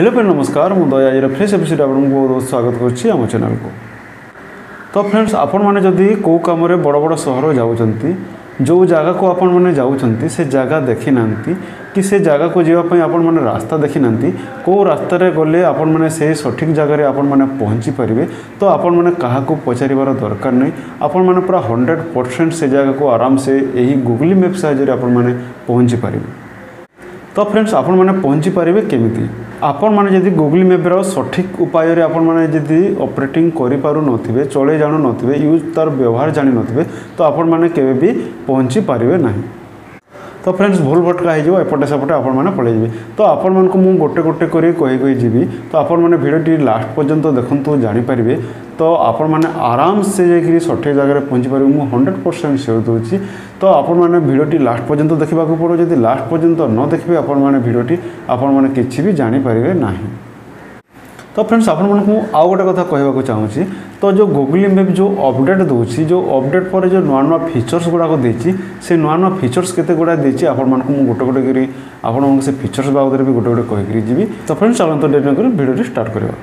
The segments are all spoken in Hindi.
हेलो फ्रेंड नमस्कार मु दया आज फ्रेश एपिसोड आपको बहुत बहुत स्वागत करुच्ची आम चैनल को। तो फ्रेंड्स आपण मैंने जदि कौ कम बड़ बड़ सहर जाऊँगी जो जगह को आपण मैंने जाऊँगी से जगह देखी ना कि से जगह को जावाई आपण मैंने रास्ता देखी ना कौ रास्त गले आपण मैंने से सठिक जगह आपण मैंने पहुँची पारे तो आपण मैंने क्या पचार दरकार नहीं आपण मैंने पूरा 100% से जगह को आराम से यही गूगल मैप साहाय्य आपण मैंने पहुँची पारे। तो फ्रेंड्स आपण मैंने पहुँची पारे केमिति आपण मैंने जदि गूगल मैप्र सठिक उपाय रे आपण मैंने जदि ऑपरेटिंग करि पारु नथिबे चले जानु नथिबे यूज तार व्यवहार जानि नथिबे तो आपण मैंने केबे भी पहुँची पारिबे नाही। तो फ्रेंड्स भूल भटका हो एपटे सेपटे आपण मैंने पलैबे। तो आपण मानक मु गोटे गोटे करी कही जीवी तो आपण मैंने भिडियोटी लास्ट पर्यंत देखु जानीपारे तो आपण मैंने आराम से जाकि सठिक जगह पहुँची पारे मु 100% श्योर दूसरी। तो आपण मैंने भिडियोटी लास्ट पर्यंत देखा पड़ो जब लास्ट पर्यंत न देखिए आपण मैंने भिडियोटी आपण मैंने किसी भी जानीपारे ना। तो फ्रेंड्स आपण मानक आउ गोटे कथा कहवाक चाहूँगी तो जो गूगल मैप जो अपडेट दूसरी जो अपडेट पर जो नुआ नुआ फीचर्स गुड़ाक देती से नुआ नुआ फीचर्स केते गुड़ा देती आपण मानक गोटे गोटे करी आपण से फीचर्स बाबद भी गोटे गोटे कहीकि जीवी। तो फ्रेंड्स चलते डेट कर भिडियो स्टार्ट करवा।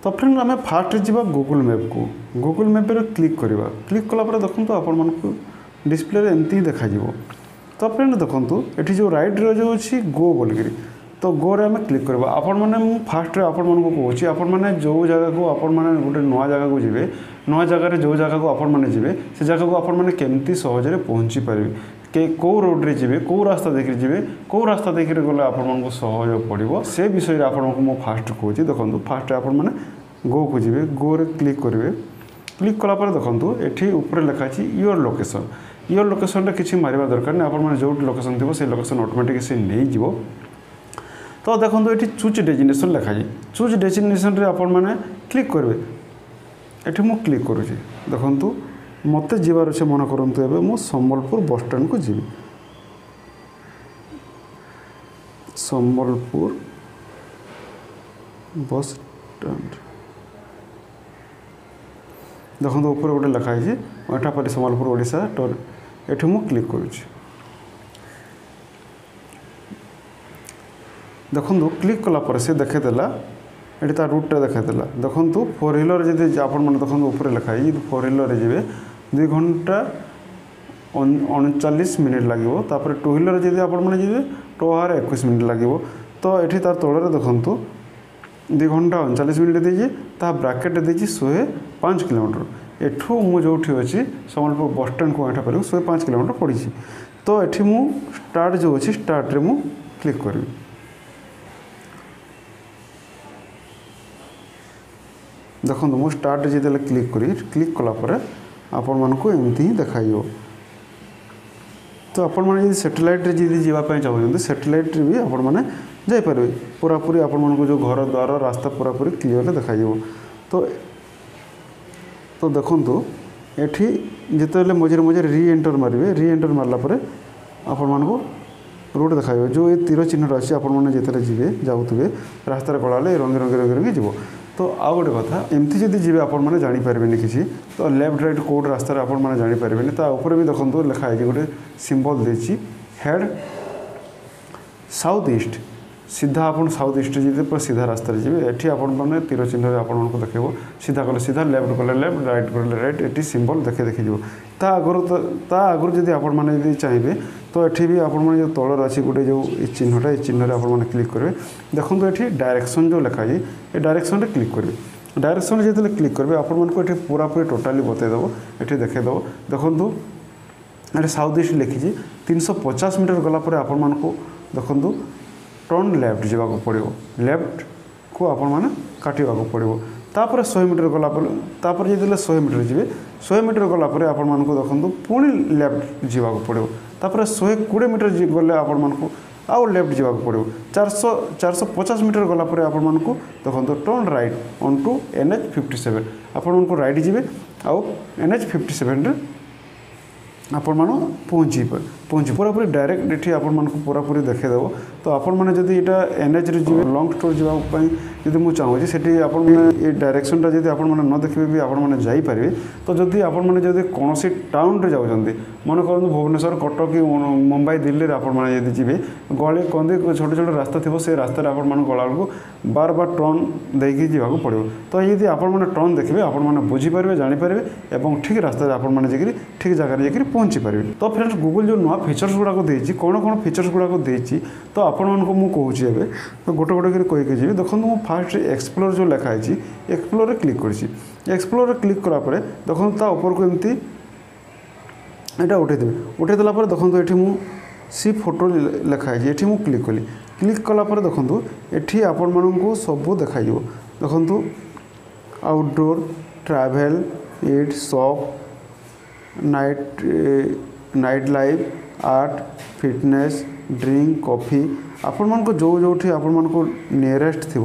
तो फ्रेंड्स आम फास्ट जा गूगल मैप को गूगल मैप क्लिक करवा क्लिक कलापर देखो आपण मानक डिस्प्ले एमती देखा। तो फ्रेंड देखो ये जो राइट जो अच्छी गो बोलिकी तो गो रे आम क्लिक करवा आपण मैंने फास्ट आपण मानक कहूँ आपण मैंने जो जगह को आपण मैंने गोटे नुआ जगह को जी नुआ जगह जो जगह को आपण मैंने जी से जगह को आपण मैंने केमती सहजरे पहुँची पारे के कौ रोड रे जी कौ रास्ता देखिए जी कौ रास्ता देखिए गले आपको सहज पड़ो से विषय आपको मो फास्ट कहूँ। देखो फास्ट आपण मैंने गो को जी गो रे क्लिक करेंगे क्लिक कलापर देखो ये ऊपर लिखाई योर लोकेशन किसी मारिबा दरकार नहीं आपण मैंने जो लोकेशन थी से लोकेशन ऑटोमेटिक से नहीं जीवो। तो देखो ये चूज डेस्टिनेशन लिखाई चूज डेस्टिनेशन आपण मैंने क्लिक करेंगे ये मु क्लिक करुँच देखु मत जीवार अच्छे मन करतु एवं मु संबलपुर बस स्टैंड को जीवी संबलपुर बस स्टैंड देखो ऊपर गोटे लिखाई एटापरी संबलपुर ओडिशा तो ये मु क्लिक करुँच देखो क्लिक कलापर से देखेदेला ये तार रूटा देखेदेला देखो 4 व्हीलर जब आप देखो ऊपर लिखाई 4 व्हीलर जी 2 घंटा 39 मिनिट लगे तापर 2 व्हीलर जब आपने जी 2 आवर 21 मिनिट लगे। तो ये तार तौर देखो 2 घंटा 39 मिनिट देजी ब्राकेट देजी 105 किलोमीटर एठू मु जो अच्छी संबलपुर बस स्टैंड को एठा पर 105 किलोमीटर पड़ी। तो ये मु स्टार्ट जो अच्छी स्टार्ट रे मु क्लिक करी देखो मु स्टार्ट जिते क्लिक करी क्लिक कलापर आपण मानक एमती ही देखाइयो। तो आपण मैंने सैटेलाइट जी जावाई चाहते सैटेलाइट भी आपण मैंने जापर पूरा पूरी आपण मानक जो घर द्वार रास्ता पूरा पूरी क्लीयर देखा। तो देखो ये जिते मझे मझे री एंटर मारला आपण मानक रोड देखा जो ये तीर चिन्ह अच्छी आपण मैंने जिते जी जाऊे रास्तार कलाले रंगे रंगे रंगे रंगे जीव। तो आउ गोटे कथा एमती जदि जी आपण मैंने जानीपारे किसी तो लेफ्ट राइट कौट रास्तार आपण मैंने जानीपारे ता ऊपर भी देखो लिखाई गोटे सिंबल देची हेड साउथ ईस्ट सीधा आप साउथ ईस्ट जी पूरा सीधा रास्ता जी ये आपने तीर चिन्ह आपको देखेब सीधा कले सीधा लेफ्ट कले लेफ्ट राइट कले राइट ये सिंबल देखे देखीज आगुरी जब आपने चाहिए तो ये भी आपने जो तलर अच्छी गोटे जो चिन्हटा ये चिन्ह आपने क्लिक करेंगे। देखो ये डायरेक्शन जो लिखाई ये डायरेक्शन क्लिक करेंगे डायरेक्शन जो क्लिक करेंगे आपको ये पूरा पूरी टोटाली बतईदेव ये देखेदेव। देखो ये साउथ ईस्ट लिखी 350 मीटर गलापर आपण देखो टर्न लेफ्ट जावाक पड़ो लेफ्ट को आपण मैंने काटवाक पड़ो तापर 100 मीटर गलापर जो 100 मीटर जी 100 मीटर गलापर आपण मानक देखो पुणी लेफ्ट जावाक पड़ो तापर 120 मीटर गले आपण मानक आउ लेफ्ट जावाक पड़ो 450 मीटर गलापर आपण मानक देखो turn right on to NH57 आपण मानक राइट जी आउ NH57 आपण मान पहुँची पहुँची पूरापूरी डायरेक्ट ये आपण मानक पूरापूरी देखेदेव तो आपण मैंने जब यहाँ एनएच रे जी लंग टूर जावाई जब मुझे चाहूँगी से आपण ये डायरेक्शनटा जब आपण मैंने न देखिए भी आपण मैंने जापारे तो जदि आपण मैंने जब कौन टाउन रे जाऊँच मन करूँ भुवनेश्वर कटक कि मुंबई दिल्ली आपण मैंने जब जी गली कंदी छोटे छोटे रास्ता थी से रास्तार आपण मैंने गला बेलू बार बार टर्न देकी जावाक पड़ो तो ये आपण मैंने टर्न देखिए आपण मैंने बुझीपारे जानीपारे और ठीक रास्ता आपण मैंने जाकि ठीक जगह जाकि पहुँची पारे। तो फ्रेंड्स गूगल जो नुआ फीचर्स गुड़ाक देती कौन कौन फीचर्स गुड़ाक देती तो आपण मानक मुझे कहूँ तो गोटे गोटे कहीकि जी देखो मुझे फास्ट एक्सप्लोर जो लिखाई एक्सप्लोर क्लिक कर एक्सप्लोर क्लिक करापर देखो ऊपर को एमती यहाँ उठेदेला देखो ये मुझे सी फोटो लिखाई ये मुझे क्लिक कली क्लिक कलापर देखो ये आपण मानक सब देखा देखो outdoor travel eat shop night life art fitness drink coffee आपण मानक जो आपण मानक नियरेस्ट थी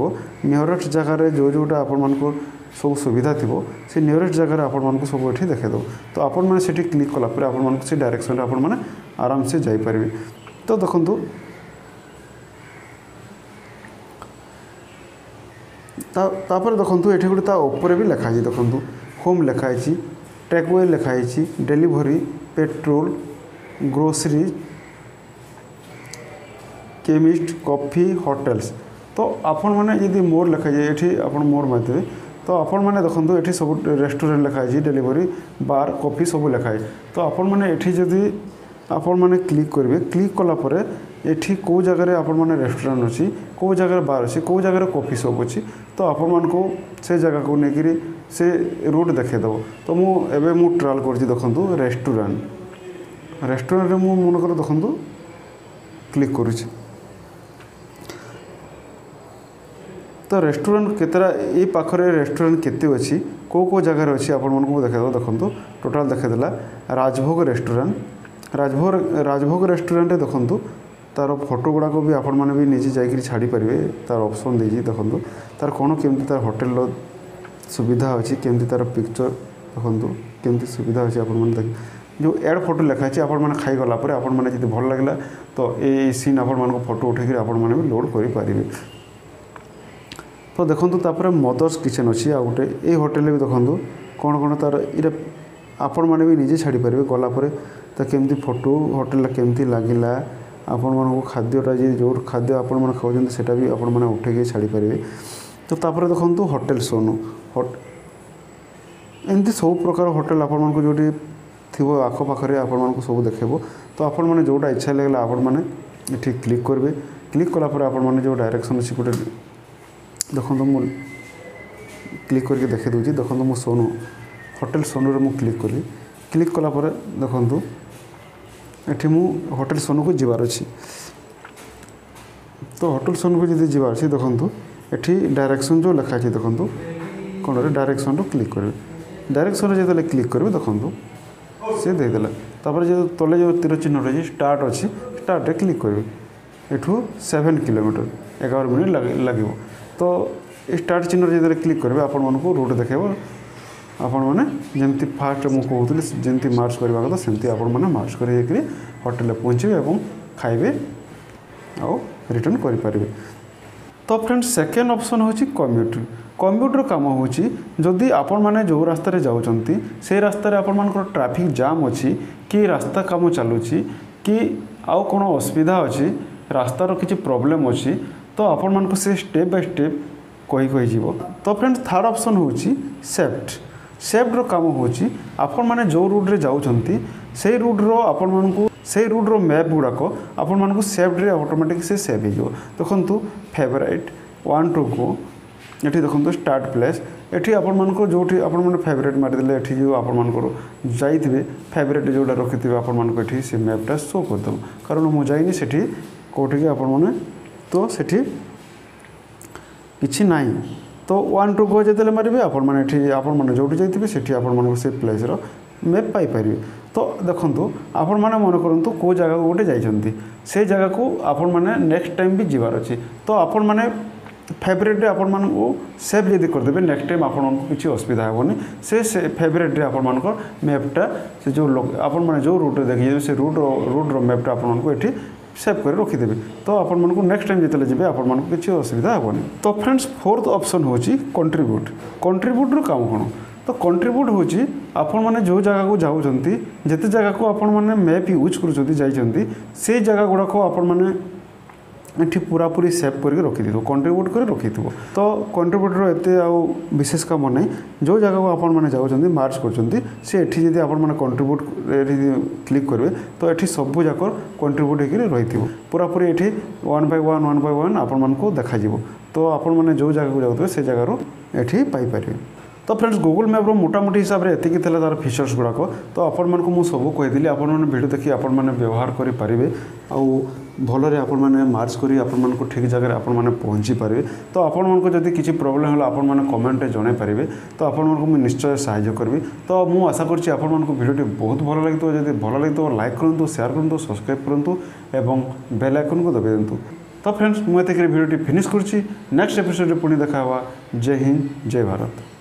नियरेस्ट जगार जोटा आपण मानक सब सुविधा थी से नियरेस्ट जगार आपण मानक सब ये देखेद तो आपण मैंने से क्लिक कलापर आपण मानक से डायरेक्शन आपण मैंने आराम से जापारे। तो देखो तापर देखो ये गोटे ऊपर भी लिखाई देखो होम लिखाई टेकवे लिखाई delivery petrol grocery chemist coffee hotels तो आपण मैंने यदि मोर लिखाई ये आप मोर मारते तो आपण मैंने देखो ये सब रेस्टोरेंट लिखाई डेलीवरी बार कॉफी सब लिखाई तो आपण मैंने ये जदि आपण मैंने क्लिक करेंगे क्लिक कलापर ये कौ जगह आपण मैंने रेस्टोरेंट अच्छी कौ जगह बार अच्छी कौ जगह कॉफी शॉप अच्छी तो आपण मानक से जगह को लेकर से रूट देखेदेव। तो मुझे ट्रायल कर देखो रेस्टोरेंट रेस्टोरेंट मु मनकर देखो क्लिक करुँच तो रेस्टोरेंट केतरा ये पाखरे रेस्टोरेंट केते अच्छी कौ जगार अच्छी आपण मानक देखेदेव देखो टोटाल देखेदेला राजभोग रेस्टोरेंट राजभोग रेस्टोरेंट देखो तार फोटो गुड़ाक भी आपण मैंने भी निजे जाकि छाड़ी पारे तार ऑप्शन देजी देखो तार कौन केमती तार होटेल सुविधा अच्छी केमती तार पिक्चर देखो केमती सुविधा अच्छी आपण मैंने देख जो एड फोटो लिखाई आपण मैंने खाई गला आपण मैंने जब भल लगे तो ये सीन आपण मानक फोटो उठेक आपण मैंने भी लोड करें। तो देखो तापर मदर्स किचन अच्छी आ गोटे ये होटेल भी देखो कौन कौन तार ये आपण मैंने भी निजे छाड़ी पारे गलापर तो केमती फोटो होटेल केमती लगिला आपण मानक खाद्यटा जी जो खाद्य आपण मैंने खाऊँ सेटा भी आपण मैंने उठेक छाड़ी पारे। तो तापर देखो होटेल सोनो एमती सब प्रकार होटेल आपण मानक जोटी थी आखपाखे आपण मानक सब देखेबो तो आपण मैंने जोटा इच्छा लगे आपण मैंने ये क्लिक करेंगे क्लिक कलापर आपण मैंने जो डायरेक्शन अच्छी गोटे देखो मुझे क्लिक करके देखे दूसरी देखो मो सोनू होटेल सोनू रे क्लिक कली क्लिक कलापर देखो ये मु होटेल सोनू को जीवार अच्छी तो होटेल सोनू को जब जीवार अच्छी देखो ये डायरेक्शन जो लिखाई देखो कौन डायरेक्शन रो क्लिक करेंगे डायरेक्शन जो क्लिक करेंगे देखो सी देदेला तापर जो तले जो तीर चिन्ह रही स्टार्ट अच्छी स्टार्ट रे क्लिक करेंगे एठू 7 किलोमीटर 11 मिनट लगे तो स्टार्ट चिन्ह जो क्लिक करेंगे आपण मानक रूट देखेब आपण मैंने जमी फास्ट मुझे कहूली जमी मार्च करवा कथा सेमती आपण मैंने मार्च कर होटेल पहुँचे और खाइबे आउ रिटर्न करें। तो फ्रेंड्स सेकेंड ऑप्शन होची कम्यूटर काम होची जदि आपण माने जो रास्ता जाऊँगी से रास्तार आपण मानकर ट्रैफिक जाम अच्छी कि रास्ता काम चलुची कि आउ कौन असुविधा अच्छी रास्तार किसी प्रॉब्लम अच्छी तो आपण मानक से स्टेप बाय स्टेप कही जीव। तो फ्रेंड्स थर्ड ऑप्शन होची सेफ्ट काम होची आपण माने जो रूट रे जाऊँगी से रूट रो आपण मानक से रूट रो मैप गुड़ाक आपण मानक सेफ्ट रे ऑटोमेटिक से सेव हो देखु फेवरेट 1 2 को ये देखो स्टार्ट प्लेस ये आपण मानक जो आपण मैंने फेवरेट मारिदे ये जो आपण मानकर जाइए फेवरेट जोटा रखिथे आपण मानक ये से मैपटा शो करदेव कारण मुझे जाइनी से कौटी आपण मैंने तो सेठी किछि नाई तो 1 2 को जो मारे आपण मैंने आपण मैंने जो जाइए से आपण मानक से प्लेस मैप पाइपर। तो देखो आपण मैंने मन करूँ कौ जगह गोटे जाइए से जगह को आपण मैंने नेक्स्ट टाइम भी जीवार अच्छी तो आपण मैंने फेवरेट आपण मानकु सेव जदि करदेबे नेक्स्ट टाइम आपण मानकु किछि असुविधा हेबोनी से फेवरेट रे आपण मानकर मैपटा से जो आपण माने जो रूट देखि से रूट रो मैपटा आपण मानकु एठी सेव कर रखिदेवे तो आपण मानकु नेक्स्ट टाइम जितले जिबे आपण मानकु किछि असुविधा हेबोनी। तो फ्रेंड्स फोर्थ ऑप्शन होची कंट्रीब्यूट रो काम कोन तो कंट्रीब्यूट होची आपण माने जो जगह को जाउछंती जते जगह को आपण माने मैप यूज करूछंती जाइछंती से जगह गुडा को आपण माने एठी पूरा पूरी सेव करके रखी दिथो कंट्रीब्यूट कर रखी थो तो कंट्रीब्यूटर एते आ विशेष काम नहीं जो जगह को आपण माने जाउछंती मार्च करछंती से एठी जदी आपण माने कंट्रीब्यूट क्लिक करबे तो एठी सब जाकर कंट्रीब्यूट हेकि रहिथिबो पूरा पूरी एठी 1 बाय 1 आपण मान को देखा जिवो तो आपण माने जो जगह को जाउथबे से जगह रो एठी पाई परिबे। तो फ्रेंड्स गूगल मैप रो मोटामोटी हिसाब से एतिक थिला तार फीचर्स गुड़ाक तो आपण मानकु मु सब कहीदेली आपण माने वीडियो देखि आपण माने व्यवहार करि परिबे आउ भलरे आपण माने मार्च करी आपण मानकु ठीक जगह आपण माने पहुंची परिबे। तो आपण मानकु जदि किछि प्रॉब्लम होला आपण माने कमेंट रे जणाई परिबे तो आपण मानकु मु निश्चय सहायता करबी। तो मु आशा करछि आपण मानकु वीडियोटी बहुत भल लागितो जदि भल लागितो लाइक करंतु शेयर करंतु सब्सक्राइब करंतु एवं बेल आइकन को दबाइ देंतु। तो फ्रेंड्स मु एतिक वीडियोटी फिनिश करछि नेक्स्ट एपिसोड रे पुणी देखा हवा। जय हिंद जय भारत।